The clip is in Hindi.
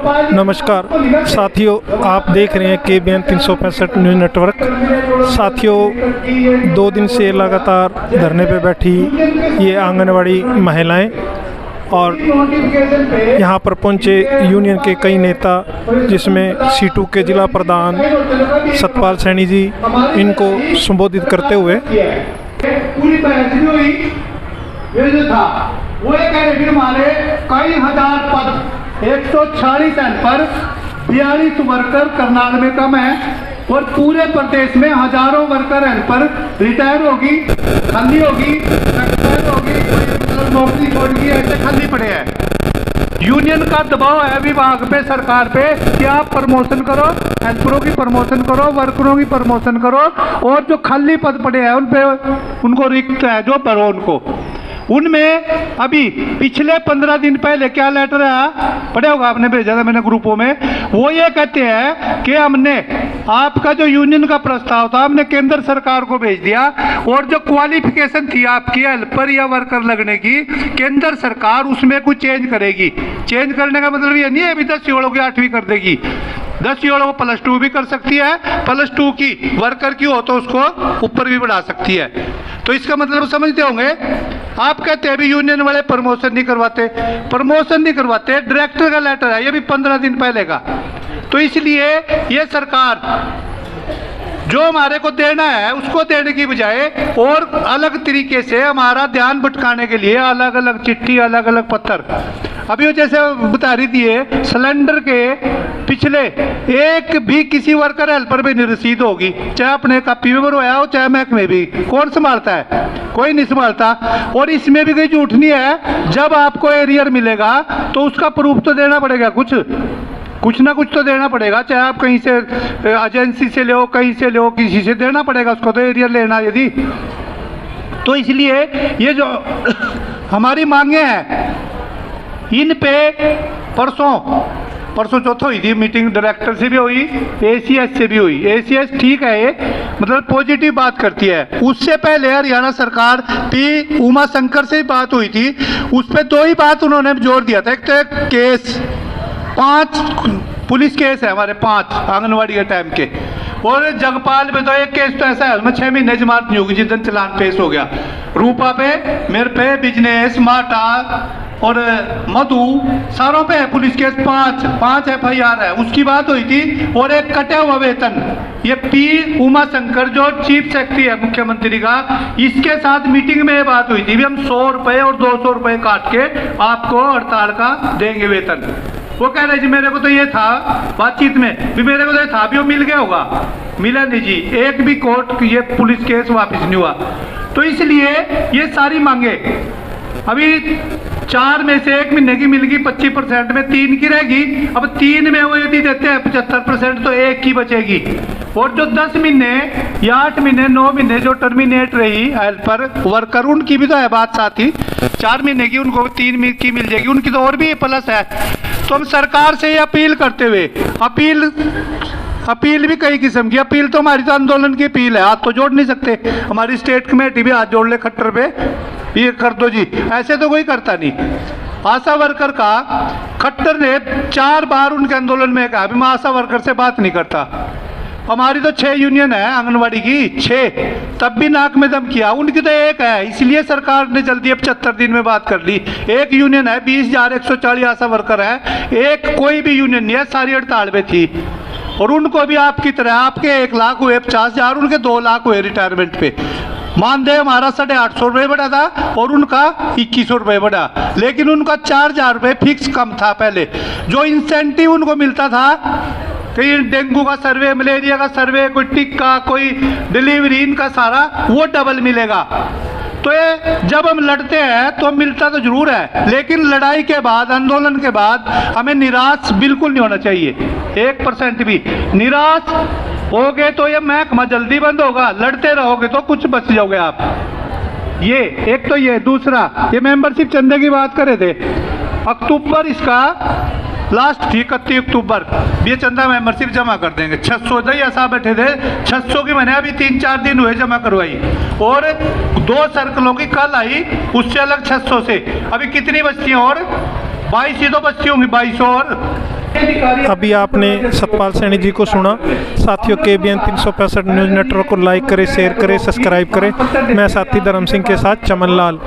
नमस्कार साथियों, आप देख रहे हैं KBN 365 न्यूज़ नेटवर्क। साथियों, 2 दिन से लगातार धरने पे बैठी ये आंगनवाड़ी महिलाएं और यहाँ पर पहुँचे यूनियन के कई नेता, जिसमें C2 के जिला प्रधान सतपाल सैनी जी, इनको संबोधित करते हुए पूरी बहस भी हुई। ये जो था वो ये कह रहे कि हमारे कई हजार पद 146 पर 42 वर्कर करनाल में कम है और पूरे प्रदेश में हजारों वर्कर पर रिटायर होगी, खाली होगी, रिटायर होगी, मतलब नौकरी छोड़गी, ऐसे खाली पड़े हैं। यूनियन का दबाव है विभाग पे, सरकार पे कि आप प्रमोशन करो, हेल्परों की प्रमोशन करो, वर्करों की प्रमोशन करो और जो खाली पद पड़े हैं उन पे उनको रिक्त है जो भरो उनको। उनमें अभी पिछले 15 दिन पहले क्या लेटर है, पढ़े होगा आपने, भेजा था मैंने ग्रुपों में। वो ये कहते हैं कि हमने आपका जो यूनियन का प्रस्ताव था हमने केंद्र सरकार को भेज दिया और जो क्वालिफिकेशन थी आपकी हेल्पर या वर्कर लगने की, केंद्र सरकार उसमें कुछ चेंज करेगी। चेंज करने का मतलब ये नहीं है अभी 10 योड़ों की 8वीं कर देगी, 10 योड़ों को +2 भी कर सकती है, +2 की वर्कर की हो तो उसको ऊपर भी बढ़ा सकती है। तो इसका मतलब समझते होंगे। आप कहते हैं अभी यूनियन वाले प्रमोशन नहीं करवाते, डायरेक्टर का लेटर है ये भी 15 दिन पहले का। तो इसलिए ये सरकार जो हमारे को देना है उसको देने की बजाय और अलग तरीके से हमारा ध्यान भटकाने के लिए अलग अलग चिट्ठी, अलग अलग पत्थर। अभी वो जैसे बता रही थी, सिलेंडर के पिछले एक भी किसी वर्कर हेल्पर पे नहीं रसीद होगी, चाहे अपने कापी में भरवाया हो चाहे महकमे भी। कौन संभालता है? कोई नहीं संभालता। और इसमें भी कोई झूठ नहीं है, जब आपको एरियर मिलेगा तो उसका प्रूफ तो देना पड़ेगा, कुछ ना कुछ तो देना पड़ेगा, चाहे आप कहीं से एजेंसी से ले, कहीं से ले, किसी से देना पड़ेगा उसको तो एरियर लेना यदि। तो इसलिए ये जो हमारी मांगे हैं इन पे परसों चौथा हुई थी मीटिंग, डायरेक्टर से भी हुई, ACS से भी हुई। ACS ठीक है, ये मतलब पॉजिटिव बात करती है। उससे पहले हरियाणा सरकार P उमा शंकर से भी बात हुई थी, उस पर 2 ही बात उन्होंने जोर दिया था। एक तो एक केस, 5 पुलिस केस है हमारे, 5 आंगनवाड़ी के टाइम के, और जगपाल में तो एक केस तो ऐसा है उसमें 6 महीने जमानत नहीं होगी जिस दिन चलान पेश हो गया। रूपा पे, मेरे पे, बिजनेस, माटा और मधु, सारों पे है पुलिस केस, 5 FIR है। उसकी बात हुई थी। और एक कटा हुआ वेतन, ये P उमा शंकर जो चीफ सेक्रेटरी है मुख्यमंत्री का, इसके साथ मीटिंग में ये बात हुई थी भी हम 100 रुपये और 200 रुपये काट के आपको हड़ताल का देंगे वेतन। वो कह रहे जी मेरे को तो ये था बातचीत में भी, मेरे को तो ये था भी, वो मिल गया होगा, मिला नहीं जी, एक भी कोर्ट ये पुलिस केस वापस नहीं हुआ। तो इसलिए ये सारी मांगे अभी 4 में से 1 महीने की मिलेगी 25% में, 3 की रहेगी। अब 3 में वो यदि देते हैं 75% तो 1 की बचेगी। और जो 10 महीने या 8 महीने 9 महीने जो टर्मिनेट रही हेल्पर वर्कर, उनकी भी तो है बात साथ ही, 4 महीने की उनको 3 की मिल जाएगी, उनकी तो और भी प्लस है। तो हम सरकार से ये अपील करते हुए, अपील भी कई किस्म की, अपील तो हमारी तो आंदोलन की अपील है, हाथ तो जोड़ नहीं सकते, हमारी स्टेट कमेटी भी हाथ जोड़ ले खट्टर पे, ये कर दो जी, ऐसे तो कोई करता नहीं। आशा वर्कर का खट्टर ने 4 बार उनके आंदोलन में कहा अभी मैं आशा वर्कर से बात नहीं करता। हमारी तो 6 यूनियन है आंगनवाड़ी की, 6, तब भी नाक में दम किया, उनकी तो 1 है, इसलिए सरकार ने जल्दी 75 दिन में बात कर ली। 1 यूनियन है, 20,140 आशा वर्कर है, 1 कोई भी यूनियन नहीं है, सारी हड़ताल में थी। और उनको भी आपकी तरह, आपके 1 लाख हुए 50,000, उनके 2 लाख हुए रिटायरमेंट पे। मानदेय हमारा 850 रुपये बढ़ा था और उनका 2100 रुपये बढ़ा, लेकिन उनका 4000 रुपये फिक्स कम था पहले। जो इंसेंटिव उनको मिलता था, कहीं डेंगू का सर्वे, मलेरिया का सर्वे, कोई टिक्का, कोई डिलीवरी, इनका सारा वो डबल मिलेगा। तो ये जब हम लड़ते हैं तो मिलता तो जरूर है, लेकिन लड़ाई के बाद, आंदोलन के बाद हमें निराश बिल्कुल नहीं होना चाहिए, 1% भी। निराश हो गए तो ये महकमा जल्दी बंद होगा, लड़ते रहोगे तो कुछ बच जाओगे आप। ये एक तो ये, दूसरा ये मेंबरशिप चंदे की बात करे थे, अक्टूबर इसका लास्ट थी 31 अक्टूबर, ये चंदा मेंबरशिप जमा कर देंगे 600, दया साहब बैठे थे 600 की मैंने अभी 3-4 दिन हुए जमा करवाई, और 2 सर्कलों की कल आई, उससे अलग 600 से अभी कितनी बचती हैं, और 22 ही तो बचती होंगी, 2200 और अभी आपने सतपाल सैनी जी को सुना। साथियों, KBN 365 न्यूज़ नेटवर्क को लाइक करें, शेयर करें, सब्सक्राइब करें। मैं साथी धर्म सिंह के साथ चमन लाल।